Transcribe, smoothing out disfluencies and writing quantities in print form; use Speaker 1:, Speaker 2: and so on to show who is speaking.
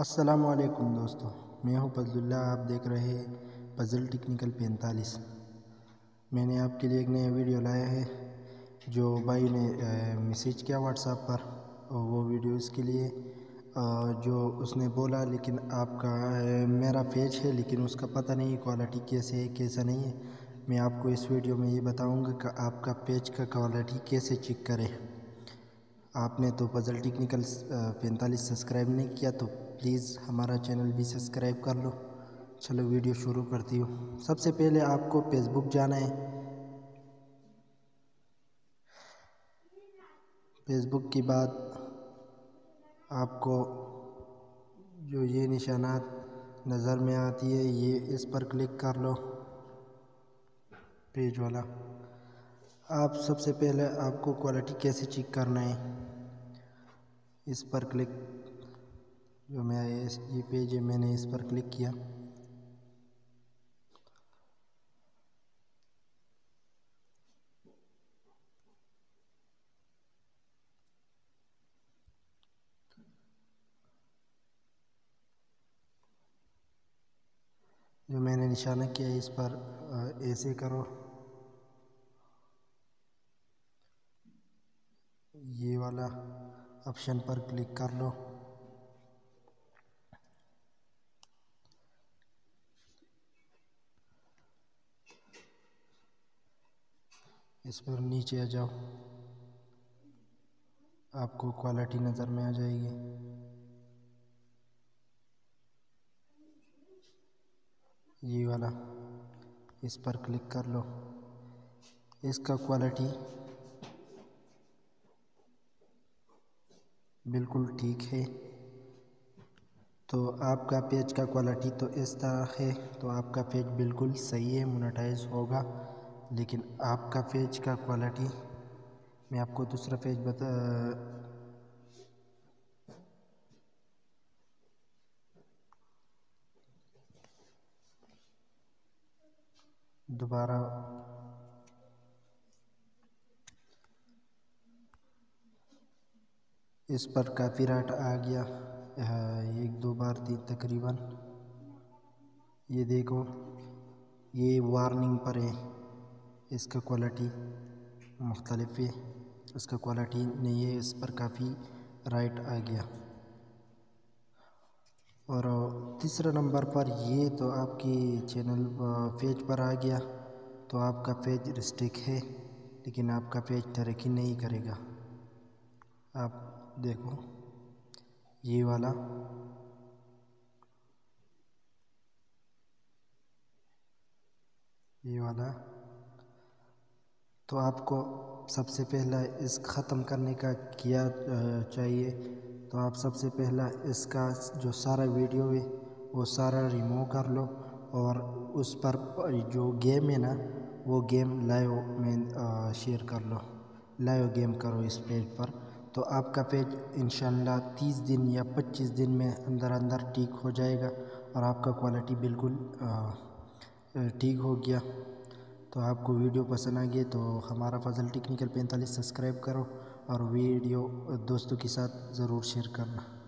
Speaker 1: السلام علیکم دوستو، میں ہوں فضل اللہ۔ آپ دیکھ رہے ہیں پزل ٹیکنیکل 45۔ میں نے آپ کے لیے ایک نیا ویڈیو لایا ہے جو بھائی نے میسیج کیا واٹس ایپ پر، اور وہ ویڈیو اس کے لیے جو اس نے بولا لیکن آپ کا میرا پیج ہے لیکن اس کا پتہ نہیں کوالٹی کیسے ہے کیسا نہیں ہے۔ میں آپ کو اس ویڈیو میں یہ بتاؤں گا کہ آپ کا پیج کا کوالٹی کیسے چیک کریں۔ آپ نے تو پزل ٹیکنیکل 45 سبسکرائب نہیں کیا تو پلیز ہمارا چینل بھی سبسکرائب کر لو۔ چلو ویڈیو شروع کرتی ہوں۔ سب سے پہلے آپ کو فیس بک جانا ہے۔ فیس بک کے بعد آپ کو جو یہ نشانات نظر میں آتی ہے یہ اس پر کلک کر لو، پیج والا۔ آپ سب سے پہلے آپ کو کوالٹی کیسے چیک کرنا ہے، اس پر کلک، جو میں یہ پیج ہے میں نے اس پر کلک کیا۔ جو میں نے نشانہ کیا اس پر ایسے کرو، یہ والا آپشن پر کلک کر لو۔ اس پر نیچے آ جاؤ، آپ کو کوالٹی نظر میں آ جائے گی۔ یہ والا اس پر کلک کر لو۔ اس کا کوالٹی بالکل ٹھیک ہے۔ تو آپ کا پیج کا کوالٹی تو اس طرح ہے، تو آپ کا پیج بالکل صحیح ہے، مونیٹائز ہوگا۔ لیکن آپ کا پیج کا کوالٹی، میں آپ کو دوسرا پیج دوبارہ اس پر کاپی رائٹ آ گیا، ایک دو بار تھی تقریباً۔ یہ دیکھو، یہ وارننگ پر ہے، اس کا کوالٹی مختلف ہے، اس کا کوالٹی نہیں ہے، اس پر کافی رائٹ آ گیا۔ اور تیسرا نمبر پر یہ تو آپ کی چینل پیج پر آ گیا، تو آپ کا پیج رسٹرک ہے، لیکن آپ کا پیج ترقی نہیں کرے گا۔ آپ دیکھو یہ والا، یہ والا، تو آپ کو سب سے پہلا اس ختم کرنے کا کیا چاہیے، تو آپ سب سے پہلا اس کا جو سارا ویڈیو ہے وہ سارا ریموو کر لو، اور اس پر جو گیم ہے نا وہ گیم لائیو میں شیئر کر لو، لائیو گیم کرو اس پیج پر۔ تو آپ کا پیج انشاءاللہ 30 دن یا 25 دن میں اندر ٹھیک ہو جائے گا، اور آپ کا کوالٹی بالکل ٹھیک ہو گیا۔ تو آپ کو ویڈیو پسند آ گئی تو ہمارا فضل ٹیکنیکل 45 سبسکرائب کرو، اور ویڈیو دوستوں کے ساتھ ضرور شیئر کرنا۔